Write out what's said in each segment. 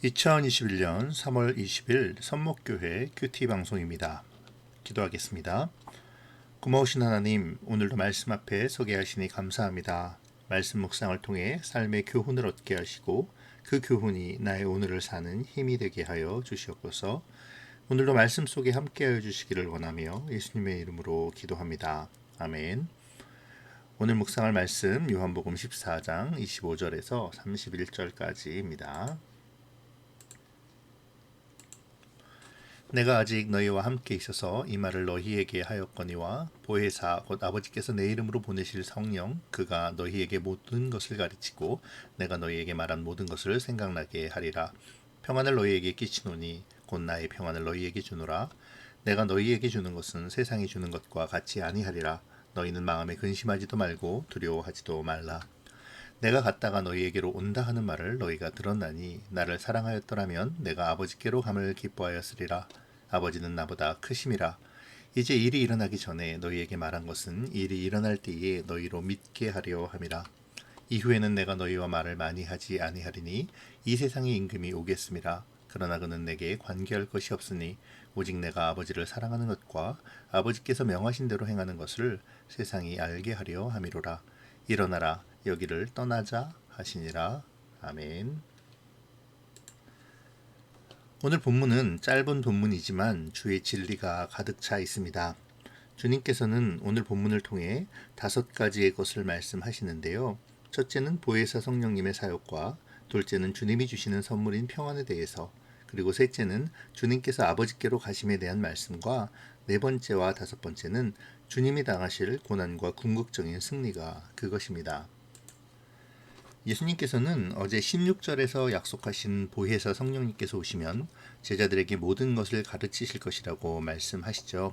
2021년 3월 20일 선목교회 큐티 방송입니다. 기도하겠습니다. 고마우신 하나님, 오늘도 말씀 앞에 서게 하시니 감사합니다. 말씀 묵상을 통해 삶의 교훈을 얻게 하시고 그 교훈이 나의 오늘을 사는 힘이 되게 하여 주시옵소서. 오늘도 말씀 속에 함께하여 주시기를 원하며 예수님의 이름으로 기도합니다. 아멘. 오늘 묵상할 말씀 요한복음 14장 25절에서 31절까지입니다. 내가 아직 너희와 함께 있어서 이 말을 너희에게 하였거니와 보혜사 곧 아버지께서 내 이름으로 보내실 성령 그가 너희에게 모든 것을 가르치고 내가 너희에게 말한 모든 것을 생각나게 하리라. 평안을 너희에게 끼치노니 곧 나의 평안을 너희에게 주노라. 내가 너희에게 주는 것은 세상이 주는 것과 같이 아니하리라. 너희는 마음에 근심하지도 말고 두려워하지도 말라. 내가 갔다가 너희에게로 온다 하는 말을 너희가 들었나니 나를 사랑하였더라면 내가 아버지께로 감을 기뻐하였으리라. 아버지는 나보다 크심이라. 이제 일이 일어나기 전에 너희에게 말한 것은 일이 일어날 때에 너희로 믿게 하려 함이라. 이후에는 내가 너희와 말을 많이 하지 아니하리니 이 세상의 임금이 오겠음이라. 그러나 그는 내게 관계할 것이 없으니 오직 내가 아버지를 사랑하는 것과 아버지께서 명하신 대로 행하는 것을 세상이 알게 하려 함이로라. 일어나라, 여기를 떠나자 하시니라. 아멘. 오늘 본문은 짧은 본문이지만 주의 진리가 가득 차 있습니다. 주님께서는 오늘 본문을 통해 5가지의 것을 말씀하시는데요. 첫째는 보혜사 성령님의 사역과, 둘째는 주님이 주시는 선물인 평안에 대해서, 그리고 셋째는 주님께서 아버지께로 가심에 대한 말씀과, 네 번째와 다섯 번째는 주님이 당하실 고난과 궁극적인 승리가 그것입니다. 예수님께서는 어제 16절에서 약속하신 보혜사 성령님께서 오시면 제자들에게 모든 것을 가르치실 것이라고 말씀하시죠.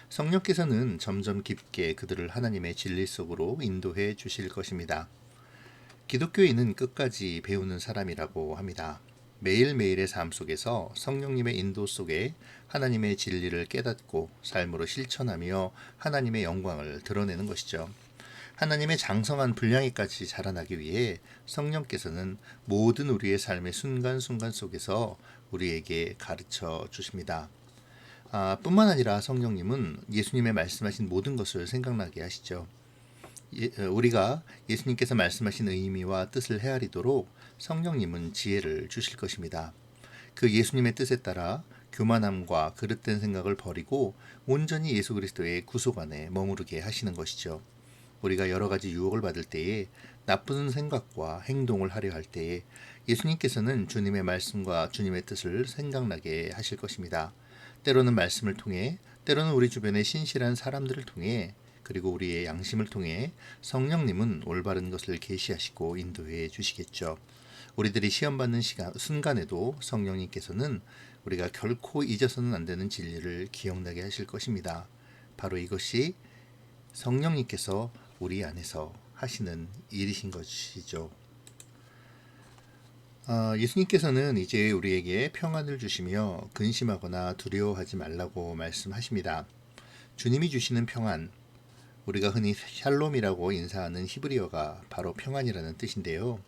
성령께서는 점점 깊게 그들을 하나님의 진리 속으로 인도해 주실 것입니다. 기독교인은 끝까지 배우는 사람이라고 합니다. 매일매일의 삶 속에서 성령님의 인도 속에 하나님의 진리를 깨닫고 삶으로 실천하며 하나님의 영광을 드러내는 것이죠. 하나님의 장성한 분량에까지 자라나기 위해 성령께서는 모든 우리의 삶의 순간순간 속에서 우리에게 가르쳐 주십니다. 뿐만 아니라 성령님은 예수님의 말씀하신 모든 것을 생각나게 하시죠. 우리가 예수님께서 말씀하신 의미와 뜻을 헤아리도록 성령님은 지혜를 주실 것입니다. 그 예수님의 뜻에 따라 교만함과 그릇된 생각을 버리고 온전히 예수 그리스도의 구속 안에 머무르게 하시는 것이죠. 우리가 여러 가지 유혹을 받을 때에 나쁜 생각과 행동을 하려 할 때에 예수님께서는 주님의 말씀과 주님의 뜻을 생각나게 하실 것입니다. 때로는 말씀을 통해, 때로는 우리 주변의 신실한 사람들을 통해, 그리고 우리의 양심을 통해 성령님은 올바른 것을 계시하시고 인도해 주시겠죠. 우리들이 시험받는 순간에도 성령님께서는 우리가 결코 잊어서는 안 되는 진리를 기억나게 하실 것입니다. 바로 이것이 성령님께서 우리 안에서 하시는 일이신 것이죠. 예수님께서는 이제 우리에게 평안을 주시며 근심하거나 두려워하지 말라고 말씀하십니다. 주님이 주시는 평안, 우리가 흔히 샬롬이라고 인사하는 히브리어가 바로 평안이라는 뜻인데요.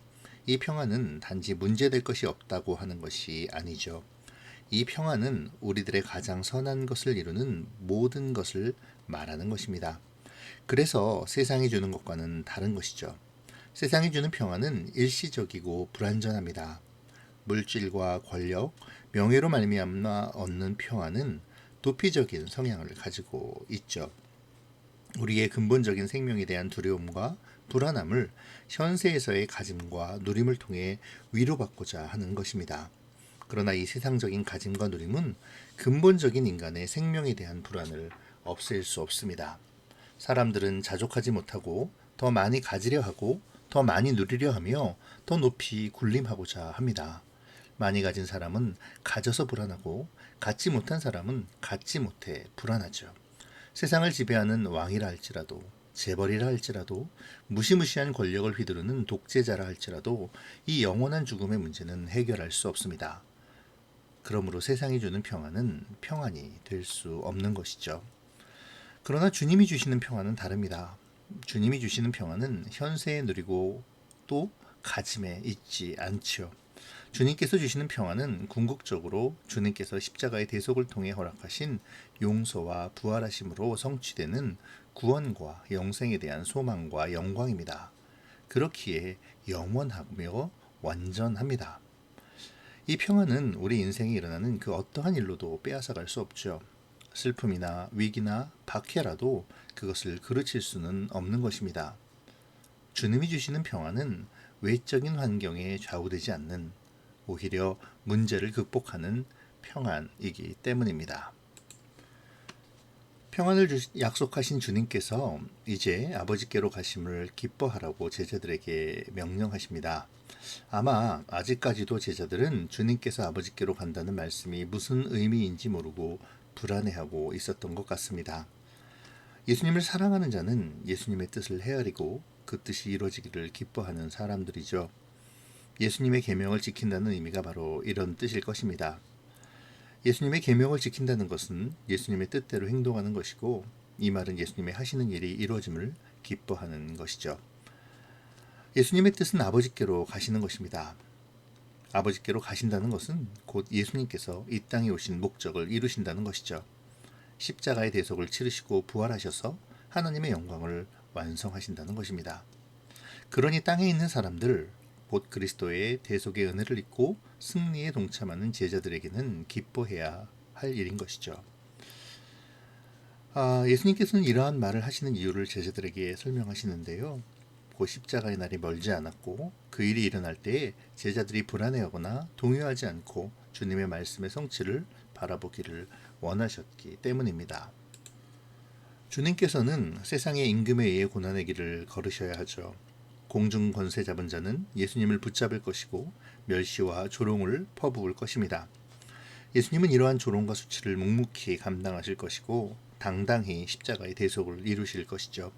이 평안은 단지 문제될 것이 없다고 하는 것이 아니죠. 이 평안은 우리들의 가장 선한 것을 이루는 모든 것을 말하는 것입니다. 그래서 세상이 주는 것과는 다른 것이죠. 세상이 주는 평안은 일시적이고 불완전합니다. 물질과 권력, 명예로 말미암아 얻는 평안은 도피적인 성향을 가지고 있죠. 우리의 근본적인 생명에 대한 두려움과 불안함을 현세에서의 가짐과 누림을 통해 위로받고자 하는 것입니다. 그러나 이 세상적인 가짐과 누림은 근본적인 인간의 생명에 대한 불안을 없앨 수 없습니다. 사람들은 자족하지 못하고 더 많이 가지려 하고 더 많이 누리려 하며 더 높이 군림하고자 합니다. 많이 가진 사람은 가져서 불안하고 갖지 못한 사람은 갖지 못해 불안하죠. 세상을 지배하는 왕이라 할지라도, 재벌이라 할지라도, 무시무시한 권력을 휘두르는 독재자라 할지라도 이 영원한 죽음의 문제는 해결할 수 없습니다. 그러므로 세상이 주는 평안은 평안이 될 수 없는 것이죠. 그러나 주님이 주시는 평안은 다릅니다. 주님이 주시는 평안은 현세에 누리고 또 가짐에 있지 않죠. 주님께서 주시는 평안은 궁극적으로 주님께서 십자가의 대속을 통해 허락하신 용서와 부활하심으로 성취되는 구원과 영생에 대한 소망과 영광입니다. 그렇기에 영원하며 완전합니다. 이 평안은 우리 인생에 일어나는 그 어떠한 일로도 빼앗아갈 수 없죠. 슬픔이나 위기나 박해라도 그것을 그르칠 수는 없는 것입니다. 주님이 주시는 평안은 외적인 환경에 좌우되지 않는, 오히려 문제를 극복하는 평안이기 때문입니다. 평안을 약속하신 주님께서 이제 아버지께로 가심을 기뻐하라고 제자들에게 명령하십니다. 아마 아직까지도 제자들은 주님께서 아버지께로 간다는 말씀이 무슨 의미인지 모르고 불안해하고 있었던 것 같습니다. 예수님을 사랑하는 자는 예수님의 뜻을 헤아리고 그 뜻이 이루어지기를 기뻐하는 사람들이죠. 예수님의 계명을 지킨다는 의미가 바로 이런 뜻일 것입니다. 예수님의 계명을 지킨다는 것은 예수님의 뜻대로 행동하는 것이고, 이 말은 예수님의 하시는 일이 이루어짐을 기뻐하는 것이죠. 예수님의 뜻은 아버지께로 가시는 것입니다. 아버지께로 가신다는 것은 곧 예수님께서 이 땅에 오신 목적을 이루신다는 것이죠. 십자가의 대속을 치르시고 부활하셔서 하나님의 영광을 완성하신다는 것입니다. 그러니 땅에 있는 사람들, 곧 그리스도의 대속의 은혜를 입고 승리에 동참하는 제자들에게는 기뻐해야 할 일인 것이죠. 예수님께서는 이러한 말을 하시는 이유를 제자들에게 설명하시는데요. 곧 십자가의 날이 멀지 않았고 그 일이 일어날 때에 제자들이 불안해하거나 동요하지 않고 주님의 말씀의 성취를 바라보기를 원하셨기 때문입니다. 주님께서는 세상의 임금에 의해 고난의 길을 걸으셔야 하죠. 공중 권세 잡은 자는 예수님을 붙잡을 것이고 멸시와 조롱을 퍼부을 것입니다. 예수님은 이러한 조롱과 수치를 묵묵히 감당하실 것이고 당당히 십자가의 대속을 이루실 것이죠.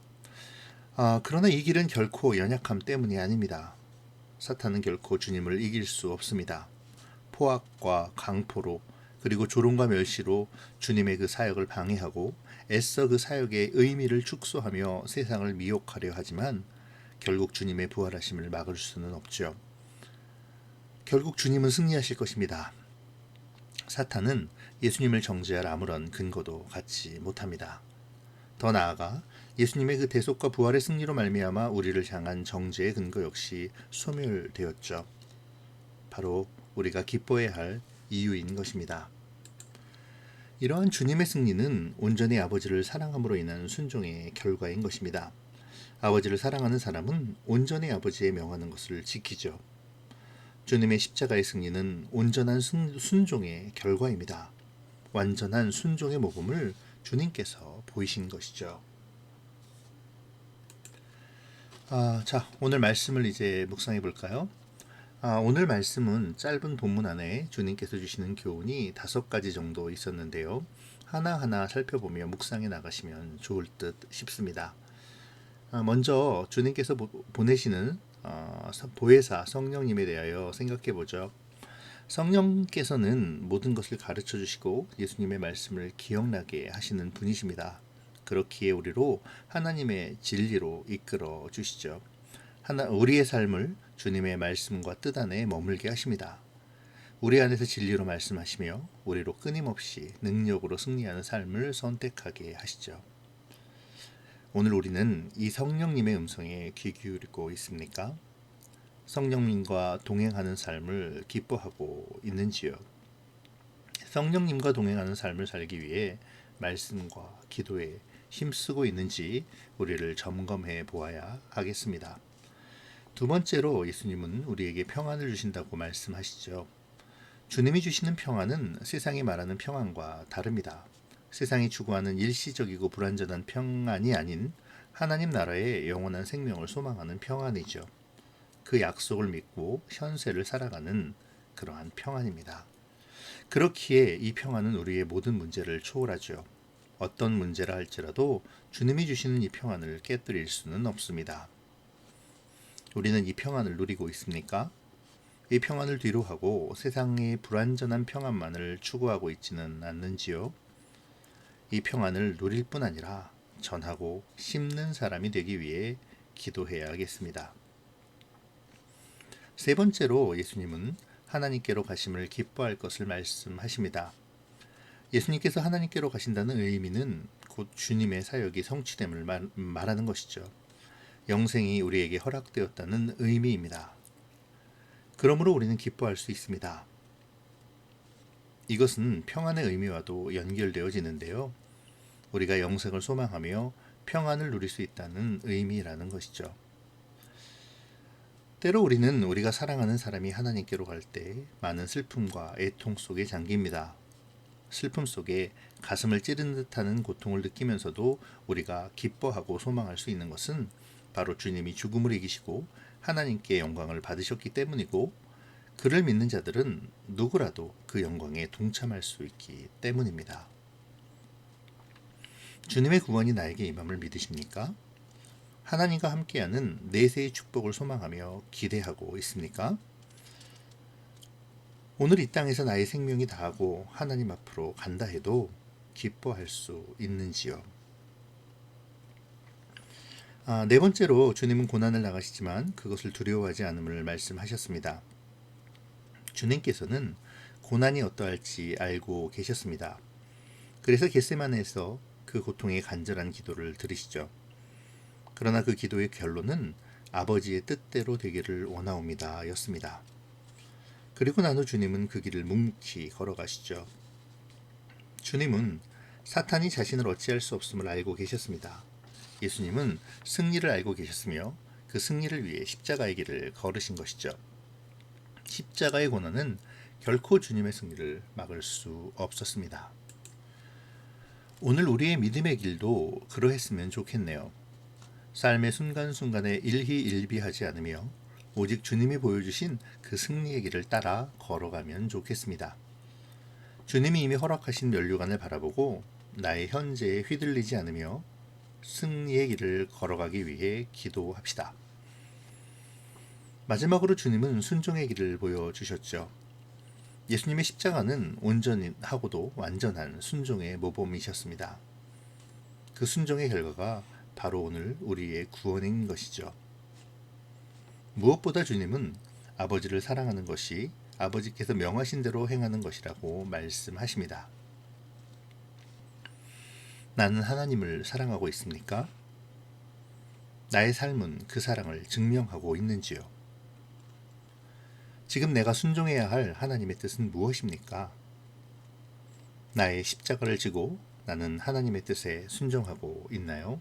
그러나 이 길은 결코 연약함 때문이 아닙니다. 사탄은 결코 주님을 이길 수 없습니다. 포악과 강포로 그리고 조롱과 멸시로 주님의 그 사역을 방해하고 애써 그 사역의 의미를 축소하며 세상을 미혹하려 하지만 결국 주님의 부활하심을 막을 수는 없죠. 결국 주님은 승리하실 것입니다. 사탄은 예수님을 정죄할 아무런 근거도 갖지 못합니다. 더 나아가 예수님의 그 대속과 부활의 승리로 말미암아 우리를 향한 정죄의 근거 역시 소멸되었죠. 바로 우리가 기뻐해야 할 이유인 것입니다. 이러한 주님의 승리는 온전히 아버지를 사랑함으로 인한 순종의 결과인 것입니다. 아버지를 사랑하는 사람은 온전히 아버지의 명하는 것을 지키죠. 주님의 십자가의 승리는 온전한 순종의 결과입니다. 완전한 순종의 모범을 주님께서 보이신 것이죠. 자, 오늘 말씀을 이제 묵상해 볼까요? 오늘 말씀은 짧은 본문 안에 주님께서 주시는 교훈이 5가지 정도 있었는데요. 하나하나 살펴보며 묵상해 나가시면 좋을 듯 싶습니다. 먼저 주님께서 보내시는 보혜사 성령님에 대하여 생각해 보죠. 성령께서는 모든 것을 가르쳐 주시고 예수님의 말씀을 기억나게 하시는 분이십니다. 그렇기에 우리로 하나님의 진리로 이끌어 주시죠. 우리의 삶을 주님의 말씀과 뜻 안에 머물게 하십니다. 우리 안에서 진리로 말씀하시며 우리로 끊임없이 능력으로 승리하는 삶을 선택하게 하시죠. 오늘 우리는 이 성령님의 음성에 귀 기울이고 있습니까? 성령님과 동행하는 삶을 기뻐하고 있는지요? 성령님과 동행하는 삶을 살기 위해 말씀과 기도에 힘쓰고 있는지 우리를 점검해 보아야 하겠습니다. 두 번째로 예수님은 우리에게 평안을 주신다고 말씀하시죠. 주님이 주시는 평안은 세상이 말하는 평안과 다릅니다. 세상이 추구하는 일시적이고 불완전한 평안이 아닌 하나님 나라의 영원한 생명을 소망하는 평안이죠. 그 약속을 믿고 현세를 살아가는 그러한 평안입니다. 그렇기에 이 평안은 우리의 모든 문제를 초월하죠. 어떤 문제라 할지라도 주님이 주시는 이 평안을 깨뜨릴 수는 없습니다. 우리는 이 평안을 누리고 있습니까? 이 평안을 뒤로하고 세상의 불완전한 평안만을 추구하고 있지는 않는지요? 이 평안을 누릴 뿐 아니라 전하고 심는 사람이 되기 위해 기도해야 하겠습니다. 세 번째로 예수님은 하나님께로 가심을 기뻐할 것을 말씀하십니다. 예수님께서 하나님께로 가신다는 의미는 곧 주님의 사역이 성취됨을 말하는 것이죠. 영생이 우리에게 허락되었다는 의미입니다. 그러므로 우리는 기뻐할 수 있습니다. 이것은 평안의 의미와도 연결되어지는데요. 우리가 영생을 소망하며 평안을 누릴 수 있다는 의미라는 것이죠. 때로 우리는 우리가 사랑하는 사람이 하나님께로 갈 때 많은 슬픔과 애통 속에 잠깁니다. 슬픔 속에 가슴을 찌르는 듯하는 고통을 느끼면서도 우리가 기뻐하고 소망할 수 있는 것은 바로 주님이 죽음을 이기시고 하나님께 영광을 받으셨기 때문이고, 그를 믿는 자들은 누구라도 그 영광에 동참할 수 있기 때문입니다. 주님의 구원이 나에게 임함을 믿으십니까? 하나님과 함께하는 내세의 축복을 소망하며 기대하고 있습니까? 오늘 이 땅에서 나의 생명이 다하고 하나님 앞으로 간다 해도 기뻐할 수 있는지요? 네 번째로 주님은 고난을 당하시지만 그것을 두려워하지 않음을 말씀하셨습니다. 주님께서는 고난이 어떠할지 알고 계셨습니다. 그래서 겟세마네에서 그 고통의 간절한 기도를 들으시죠. 그러나 그 기도의 결론은 아버지의 뜻대로 되기를 원하옵니다 였습니다. 그리고 난 후 주님은 그 길을 묵묵히 걸어가시죠. 주님은 사탄이 자신을 어찌할 수 없음을 알고 계셨습니다. 예수님은 승리를 알고 계셨으며 그 승리를 위해 십자가의 길을 걸으신 것이죠. 십자가의 고난은 결코 주님의 승리를 막을 수 없었습니다. 오늘 우리의 믿음의 길도 그러했으면 좋겠네요. 삶의 순간순간에 일희일비하지 않으며 오직 주님이 보여주신 그 승리의 길을 따라 걸어가면 좋겠습니다. 주님이 이미 허락하신 면류관을 바라보고 나의 현재에 휘둘리지 않으며 승리의 길을 걸어가기 위해 기도합시다. 마지막으로 주님은 순종의 길을 보여주셨죠. 예수님의 십자가는 온전하고도 완전한 순종의 모범이셨습니다. 그 순종의 결과가 바로 오늘 우리의 구원인 것이죠. 무엇보다 주님은 아버지를 사랑하는 것이 아버지께서 명하신 대로 행하는 것이라고 말씀하십니다. 나는 하나님을 사랑하고 있습니까? 나의 삶은 그 사랑을 증명하고 있는지요? 지금 내가 순종해야 할 하나님의 뜻은 무엇입니까? 나의 십자가를 지고 나는 하나님의 뜻에 순종하고 있나요?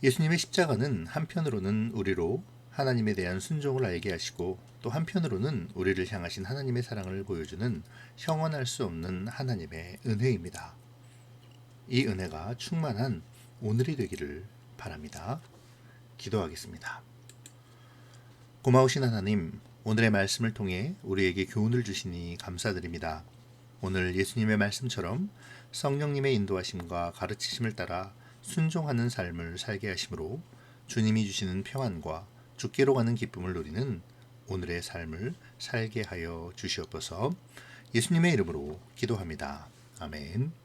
예수님의 십자가는 한편으로는 우리로 하나님에 대한 순종을 알게 하시고 또 한편으로는 우리를 향하신 하나님의 사랑을 보여주는 형언할 수 없는 하나님의 은혜입니다. 이 은혜가 충만한 오늘이 되기를 바랍니다. 기도하겠습니다. 고마우신 하나님, 오늘의 말씀을 통해 우리에게 교훈을 주시니 감사드립니다. 오늘 예수님의 말씀처럼 성령님의 인도하심과 가르치심을 따라 순종하는 삶을 살게 하심으로 주님이 주시는 평안과 주께로 가는 기쁨을 누리는 오늘의 삶을 살게 하여 주시옵소서. 예수님의 이름으로 기도합니다. 아멘.